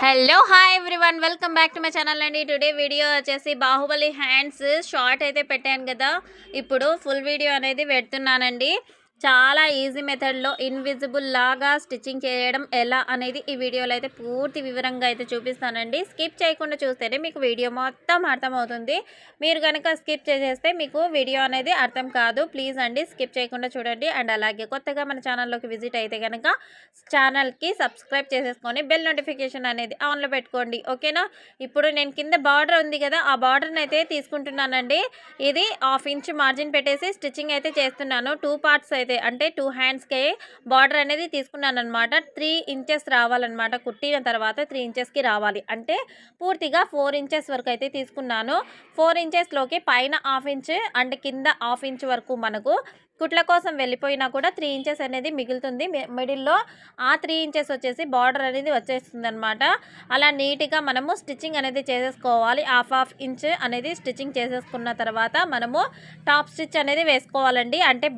Hello hi everyone, welcome back to my channel అండి. Today video వచ్చేసి Baahubali hands short అయితే పెట్టాను కదా, ఇప్పుడు ఫుల్ వీడియో అనేది పెడుతున్నానండి. చాలా ఈజీ మెథడ్లో ఇన్విజిబుల్ లాగా స్టిచ్చింగ్ చేయడం ఎలా అనేది ఈ వీడియోలో అయితే పూర్తి వివరంగా అయితే చూపిస్తానండి. స్కిప్ చేయకుండా చూస్తేనే మీకు వీడియో మొత్తం అర్థమవుతుంది. మీరు కనుక స్కిప్ చేసేస్తే మీకు వీడియో అనేది అర్థం కాదు. ప్లీజ్ అండి స్కిప్ చేయకుండా చూడండి. అండ్ అలాగే కొత్తగా మన ఛానల్లోకి విజిట్ అయితే కనుక ఛానల్కి సబ్స్క్రైబ్ చేసేసుకొని బెల్ నోటిఫికేషన్ అనేది ఆన్లో పెట్టుకోండి, ఓకేనా. ఇప్పుడు నేను కింద బార్డర్ ఉంది కదా, ఆ బార్డర్ని అయితే తీసుకుంటున్నానండి. ఇది 1/2 ఇంచ్ మార్జిన్ పెట్టేసి స్టిచ్చింగ్ అయితే చేస్తున్నాను. 2 పార్ట్స్ అయితే అంటే 2 హ్యాండ్స్కి బార్డర్ అనేది తీసుకున్నాను అనమాట. 3 ఇంచెస్ రావాలన్నమాట. కుట్టిన తర్వాత 3 ఇంచెస్కి రావాలి అంటే పూర్తిగా 4 ఇంచెస్ వరకు అయితే తీసుకున్నాను. 4 ఇంచెస్లోకి పైన 1/2 ఇంచ్ అండ్ కింద 1/2 ఇంచ్ వరకు మనకు కుట్ల కోసం వెళ్ళిపోయినా కూడా 3 ఇంచెస్ అనేది మిగులుతుంది. మిడిల్లో ఆ 3 ఇంచెస్ వచ్చేసి బార్డర్ అనేది వచ్చేస్తుంది అనమాట. అలా నీట్గా మనము స్టిచ్చింగ్ అనేది చేసేసుకోవాలి. 1/2 ఇంచ్ అనేది స్టిచ్చింగ్ చేసేసుకున్న తర్వాత మనము టాప్ స్టిచ్ అనేది వేసుకోవాలండి. అంటే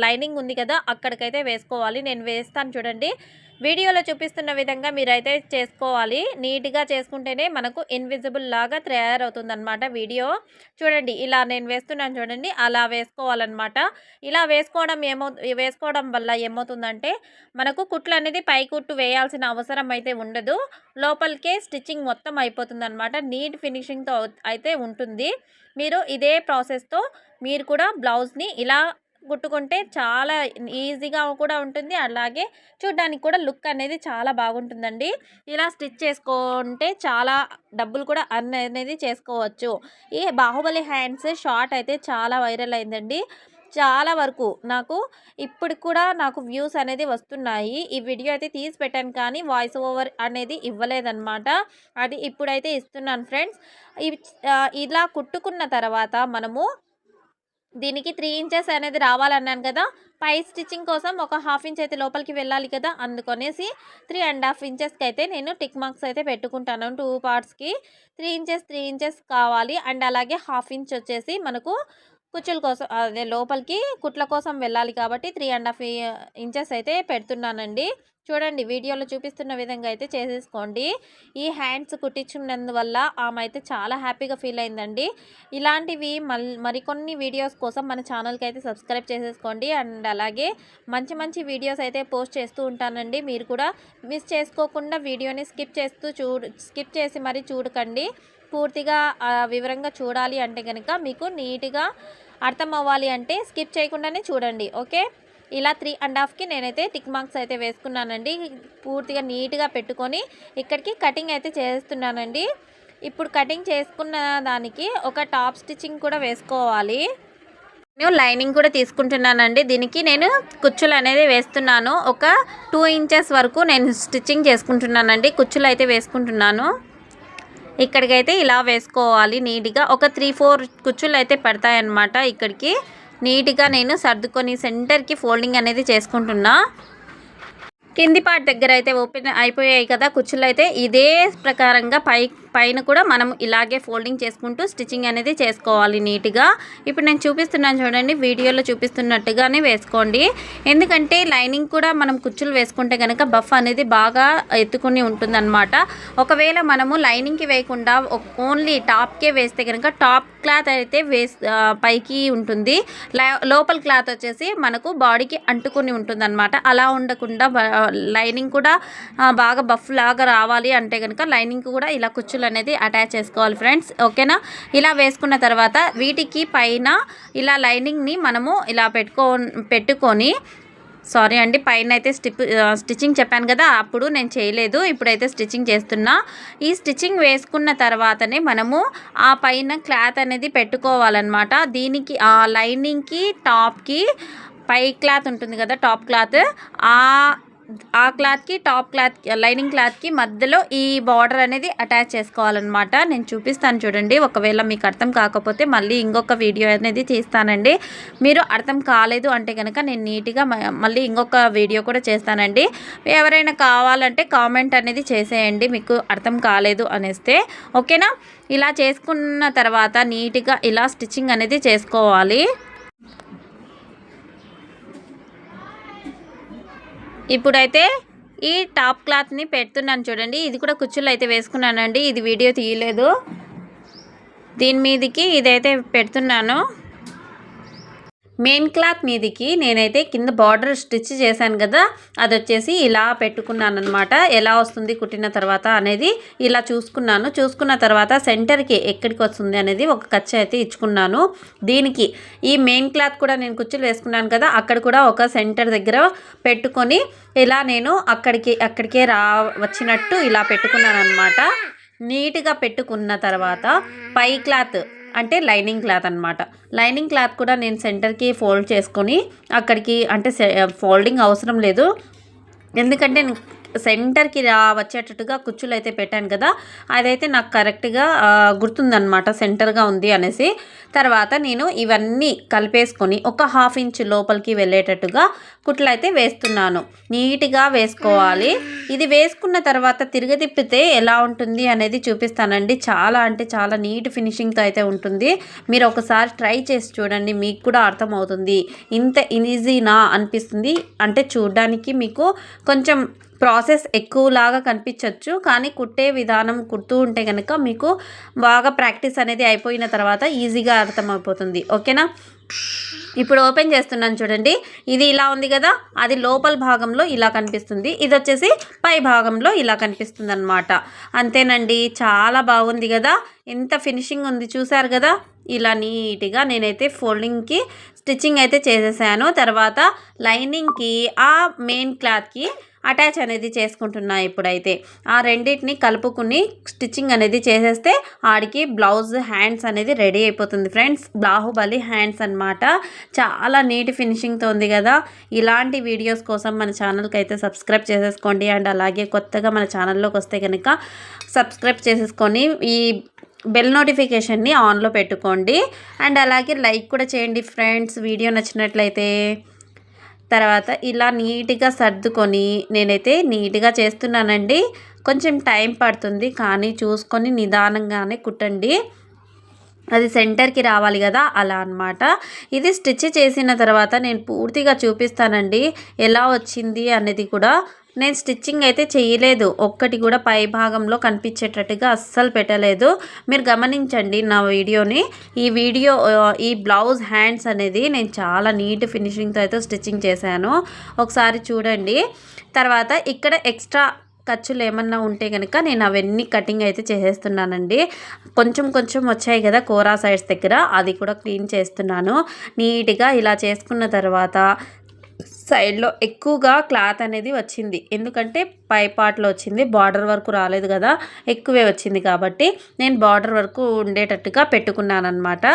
లైనింగ్ ఉంది కదా, అక్కడికైతే వేసుకోవాలి. నేను వేస్తాను చూడండి. వీడియోలో చూపిస్తున్న విధంగా మీరైతే చేసుకోవాలి. నీట్గా చేసుకుంటేనే మనకు ఇన్విజిబుల్ లాగా తయారవుతుందన్నమాట. వీడియో చూడండి, ఇలా నేను వేస్తున్నాను చూడండి, అలా వేసుకోవాలన్నమాట. ఇలా వేసుకోవడం వల్ల ఏమవుతుందంటే మనకు కుట్లు అనేది పై కుట్టు వేయాల్సిన అవసరం అయితే ఉండదు. లోపలికే స్టిచ్చింగ్ మొత్తం అయిపోతుందన్నమాట. నీట్ ఫినిషింగ్తో అయితే ఉంటుంది. మీరు ఇదే ప్రాసెస్తో మీరు కూడా బ్లౌజ్ని ఇలా కుట్టుకుంటే చాలా ఈజీగా కూడా ఉంటుంది. అలాగే చూడ్డానికి కూడా లుక్ అనేది చాలా బాగుంటుందండి. ఇలా స్టిచ్ చేసుకుంటే చాలా డబ్బులు కూడా అనేది చేసుకోవచ్చు. ఈ బాహుబలి హ్యాండ్స్ షార్ట్ అయితే చాలా వైరల్ అయిందండి. చాలా వరకు ఇప్పుడు కూడా నాకు వ్యూస్ అనేది వస్తున్నాయి. ఈ వీడియో అయితే తీసి పెట్టాను కానీ వాయిస్ ఓవర్ అనేది ఇవ్వలేదన్నమాట. అది ఇప్పుడైతే ఇస్తున్నాను ఫ్రెండ్స్. ఇలా కుట్టుకున్న తర్వాత మనము దీనికి 3 ఇంచెస్ అనేది రావాలన్నాను కదా, పై స్టిచ్చింగ్ కోసం ఒక 1/2 ఇంచ్ అయితే లోపలికి వెళ్ళాలి కదా, అందుకనేసి 3.5 ఇంచెస్కి అయితే నేను టిక్ మార్క్స్ అయితే పెట్టుకుంటాను. 2 పార్ట్స్కి 3 ఇంచెస్ కావాలి. అండ్ అలాగే 1/2 ఇంచ్ వచ్చేసి మనకు కుచ్చుల కోసం, అదే లోపలికి కుట్ల కోసం వెళ్ళాలి కాబట్టి 3.5 ఇంచెస్ అయితే పెడుతున్నానండి. చూడండి, వీడియోలో చూపిస్తున్న విధంగా అయితే చేసేసుకోండి. ఈ హ్యాండ్స్ కుట్టించున్నందువల్ల ఆమె అయితే చాలా హ్యాపీగా ఫీల్ అయిందండి. ఇలాంటివి మరికొన్ని వీడియోస్ కోసం మన ఛానల్కి అయితే సబ్స్క్రైబ్ చేసేసుకోండి. అండ్ అలాగే మంచి మంచి వీడియోస్ అయితే పోస్ట్ చేస్తూ ఉంటానండి. మీరు కూడా మిస్ చేసుకోకుండా వీడియోని స్కిప్ చేసి మరీ చూడకండి. పూర్తిగా వివరంగా చూడాలి అంటే కనుక మీకు నీట్గా అర్థం అవ్వాలి అంటే స్కిప్ చేయకుండానే చూడండి, ఓకే. ఇలా 3.5కి నేనైతే టిక్ మార్క్స్ అయితే వేసుకున్నానండి. పూర్తిగా నీట్గా పెట్టుకొని ఇక్కడికి కటింగ్ అయితే చేస్తున్నానండి. ఇప్పుడు కటింగ్ చేసుకున్న దానికి ఒక టాప్ స్టిచ్చింగ్ కూడా వేసుకోవాలి. నేను లైనింగ్ కూడా తీసుకుంటున్నానండి. దీనికి నేను కుచ్చులు అనేది వేస్తున్నాను. ఒక 2 ఇంచెస్ వరకు నేను స్టిచ్చింగ్ చేసుకుంటున్నానండి. కుచ్చులు అయితే వేసుకుంటున్నాను. ఇక్కడికైతే ఇలా వేసుకోవాలి నీట్గా. ఒక 3-4 కుచ్చులు అయితే పడతాయన్నమాట. ఇక్కడికి నీట్గా నేను సర్దుకొని సెంటర్కి ఫోల్డింగ్ అనేది చేసుకుంటున్నా. కింది పార్ట్ దగ్గర అయితే ఓపెన్ అయిపోయాయి కదా కుచ్చులు అయితే, ఇదే ప్రకారంగా పైన కూడా మనం ఇలాగే ఫోల్డింగ్ చేసుకుంటూ స్టిచ్చింగ్ అనేది చేసుకోవాలి నీట్గా. ఇప్పుడు నేను చూపిస్తున్నాను చూడండి, వీడియోలో చూపిస్తున్నట్టుగానే వేసుకోండి. ఎందుకంటే లైనింగ్ కూడా మనం కుచ్చులు వేసుకుంటే కనుక బఫ్ అనేది బాగా ఎత్తుకుని ఉంటుందన్నమాట. ఒకవేళ మనము లైనింగ్కి వేయకుండా ఓన్లీ టాప్కే వేస్తే కనుక టాప్ క్లాత్ అయితే పైకి ఉంటుంది, లోపల క్లాత్ వచ్చేసి మనకు బాడీకి అంటుకుని ఉంటుందన్నమాట. అలా ఉండకుండా లైనింగ్ కూడా బాగా బఫ్ లాగా రావాలి అంటే కనుక లైనింగ్ కూడా ఇలా కుచ్చులు అనేది అటాచ్ చేసుకోవాలి ఫ్రెండ్స్, ఓకేనా. ఇలా వేసుకున్న తర్వాత వీటికి పైన ఇలా లైనింగ్ని మనము ఇలా పెట్టుకొని సారీ అండి, పైన అయితే స్టిచ్చింగ్ చెప్పాను కదా, అప్పుడు నేను చేయలేదు. ఇప్పుడైతే స్టిచ్చింగ్ చేస్తున్నా. ఈ స్టిచ్చింగ్ వేసుకున్న తర్వాతనే మనము ఆ పైన క్లాత్ అనేది పెట్టుకోవాలన్నమాట. దీనికి ఆ లైనింగ్కి టాప్కి పై క్లాత్ ఉంటుంది కదా, టాప్ క్లాత్, ఆ క్లాత్కి టాప్ క్లాత్ లైనింగ్ క్లాత్కి మధ్యలో ఈ బార్డర్ అనేది అటాచ్ చేసుకోవాలన్నమాట. నేను చూపిస్తాను చూడండి. ఒకవేళ మీకు అర్థం కాకపోతే మళ్ళీ ఇంకొక వీడియో అనేది తీస్తానండి. మీరు అర్థం కాలేదు అంటే కనుక నేను నీట్గా మళ్ళీ ఇంకొక వీడియో కూడా చేస్తానండి. ఎవరైనా కావాలంటే కామెంట్ అనేది చేసేయండి మీకు అర్థం కాలేదు అనేస్తే, ఓకేనా. ఇలా చేసుకున్న తర్వాత నీట్గా ఇలా స్టిచ్చింగ్ అనేది చేసుకోవాలి. ఇప్పుడైతే ఈ టాప్ క్లాత్ని పెడుతున్నాను చూడండి. ఇది కూడా కుచ్చులు అయితే వేసుకున్నానండి, ఇది వీడియో తీయలేదు. దీని మీదకి ఇదైతే పెడుతున్నాను. మెయిన్ క్లాత్ మీదకి నేనైతే కింద బార్డర్ స్టిచ్ చేశాను కదా, అది వచ్చేసి ఇలా పెట్టుకున్నాను అనమాట. ఎలా వస్తుంది కుట్టిన తర్వాత అనేది ఇలా చూసుకున్న తర్వాత సెంటర్కి ఎక్కడికి వస్తుంది అనేది ఒక ఖర్చు అయితే ఇచ్చుకున్నాను. దీనికి ఈ మెయిన్ క్లాత్ కూడా నేను కుచ్చులు వేసుకున్నాను కదా, అక్కడ కూడా ఒక సెంటర్ దగ్గర పెట్టుకొని ఇలా నేను అక్కడికే వచ్చినట్టు ఇలా పెట్టుకున్నాను అనమాట. నీట్గా పెట్టుకున్న తర్వాత పై క్లాత్ అంటే లైనింగ్ క్లాత్ అనమాట. లైనింగ్ క్లాత్ కూడా నేను సెంటర్కి ఫోల్డ్ చేసుకొని అక్కడికి అంటే ఫోల్డింగ్ అవసరం లేదు, ఎందుకంటే సెంటర్కి వచ్చేటట్టుగా కుచ్చులు అయితే పెట్టాను కదా, అదైతే నాకు కరెక్ట్గా గుర్తుందనమాట సెంటర్గా ఉంది అనేసి. తర్వాత నేను ఇవన్నీ కలిపేసుకొని ఒక 1/2 ఇంచ్ లోపలికి వెళ్ళేటట్టుగా కుట్లు అయితే వేస్తున్నాను. నీట్గా వేసుకోవాలి. ఇది వేసుకున్న తర్వాత తిరిగితిప్పితే ఎలా ఉంటుంది అనేది చూపిస్తానండి. చాలా అంటే చాలా నీట్ ఫినిషింగ్తో అయితే ఉంటుంది. మీరు ఒకసారి ట్రై చేసి చూడండి, మీకు కూడా అర్థమవుతుంది. ఇంత ఈజీనా అనిపిస్తుంది. అంటే చూడడానికి మీకు కొంచెం ప్రాసెస్ ఎక్కువలాగా కనిపించవచ్చు, కానీ కుట్టే విధానం కుడుతూ ఉంటే కనుక మీకు బాగా ప్రాక్టీస్ అనేది అయిపోయిన తర్వాత ఈజీగా అర్థమైపోతుంది. ఓకేనా? ఇప్పుడు ఓపెన్ చేస్తున్నాను చూడండి. ఇది ఇలా ఉంది కదా, అది లోపల భాగంలో ఇలా కనిపిస్తుంది, ఇది వచ్చేసి పై భాగంలో ఇలా కనిపిస్తుంది అనమాట. అంతేనండి, చాలా బాగుంది కదా, ఎంత ఫినిషింగ్ ఉంది చూసారు కదా. ఇలా నీట్గా నేనైతే ఫోల్డింగ్కి స్టిచ్చింగ్ అయితే చేసేసాను. తర్వాత లైనింగ్కి ఆ మెయిన్ క్లాత్కి అటాచ్ అనేది చేసుకుంటున్నా. ఇప్పుడైతే ఆ రెండింటిని కలుపుకుని స్టిచ్చింగ్ అనేది చేసేస్తే ఆడికి బ్లౌజ్ హ్యాండ్స్ అనేది రెడీ అయిపోతుంది ఫ్రెండ్స్. బాహుబలి హ్యాండ్స్ అనమాట. చాలా నీట్ ఫినిషింగ్తో ఉంది కదా. ఇలాంటి వీడియోస్ కోసం మన ఛానల్కి అయితే సబ్స్క్రైబ్ చేసేసుకోండి. అండ్ అలాగే కొత్తగా మన ఛానల్లోకి వస్తే కనుక సబ్స్క్రైబ్ చేసేసుకొని ఈ బెల్ నోటిఫికేషన్ని ఆన్లో పెట్టుకోండి. అండ్ అలాగే లైక్ కూడా చేయండి ఫ్రెండ్స్ వీడియో నచ్చినట్లయితే. తర్వాత ఇలా నీట్గా సర్దుకొని నేనైతే నీట్గా చేస్తున్నానండి. కొంచెం టైం పడుతుంది, కానీ చూసుకొని నిదానంగానే కుట్టండి, అది సెంటర్కి రావాలి కదా, అలా అనమాట. ఇది స్టిచ్ చేసిన తర్వాత నేను పూర్తిగా చూపిస్తానండి ఎలా వచ్చింది అనేది కూడా. నేను స్టిచ్చింగ్ అయితే చేయలేదు, ఒక్కటి కూడా పై భాగంలో కనిపించేటట్టుగా అస్సలు పెట్టలేదు. మీరు గమనించండి నా వీడియోని. ఈ బ్లౌజ్ హ్యాండ్స్ అనేది నేను చాలా నీట్ ఫినిషింగ్తో అయితే స్టిచ్చింగ్ చేశాను, ఒకసారి చూడండి. తర్వాత ఇక్కడ ఎక్స్ట్రా ఖర్చులు ఏమన్నా ఉంటే కనుక నేను అవన్నీ కటింగ్ అయితే చేసేస్తున్నానండి. కొంచెం వచ్చాయి కదా కోరా సైడ్స్ దగ్గర, అది కూడా క్లీన్ చేస్తున్నాను నీట్గా. ఇలా చేసుకున్న తర్వాత సైడ్లో ఎక్కువగా క్లాత్ అనేది వచ్చింది, ఎందుకంటే పై పార్ట్లో వచ్చింది, బార్డర్ వరకు రాలేదు కదా, ఎక్కువే వచ్చింది కాబట్టి నేను బార్డర్ వరకు ఉండేటట్టుగా పెట్టుకున్నాను అనమాట.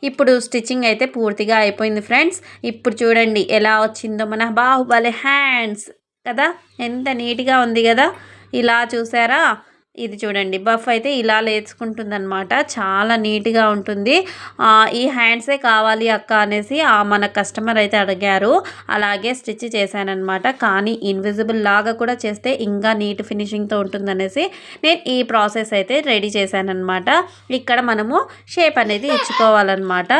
ఇప్పుడు స్టిచ్చింగ్ అయితే పూర్తిగా అయిపోయింది ఫ్రెండ్స్. ఇప్పుడు చూడండి ఎలా వచ్చిందో మన బాహుబలి హ్యాండ్స్ కదా, ఎంత నీట్గా ఉంది కదా. ఇలా చూసారా, ఇది చూడండి బఫ్ అయితే ఇలా లేచుకుంటుంది అనమాట, చాలా నీట్గా ఉంటుంది. ఈ హ్యాండ్సే కావాలి అక్క అనేసి మన కస్టమర్ అయితే అడిగారు, అలాగే స్టిచ్ చేశానమాట. కానీ ఇన్విజిబుల్ లాగా కూడా చేస్తే ఇంకా నీట్ ఫినిషింగ్తో ఉంటుందనేసి నేను ఈ ప్రాసెస్ అయితే రెడీ చేశానమాట. ఇక్కడ మనము షేప్ అనేది ఇచ్చుకోవాలన్నమాట.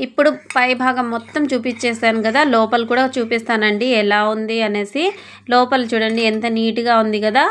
ఇప్పుడు పై భాగం మొత్తం చూపించేసాను కదా, లోపల కూడా చూపిస్తానండి ఎలా ఉంది అనేసి. లోపల చూడండి ఎంత నీట్గా ఉంది కదా.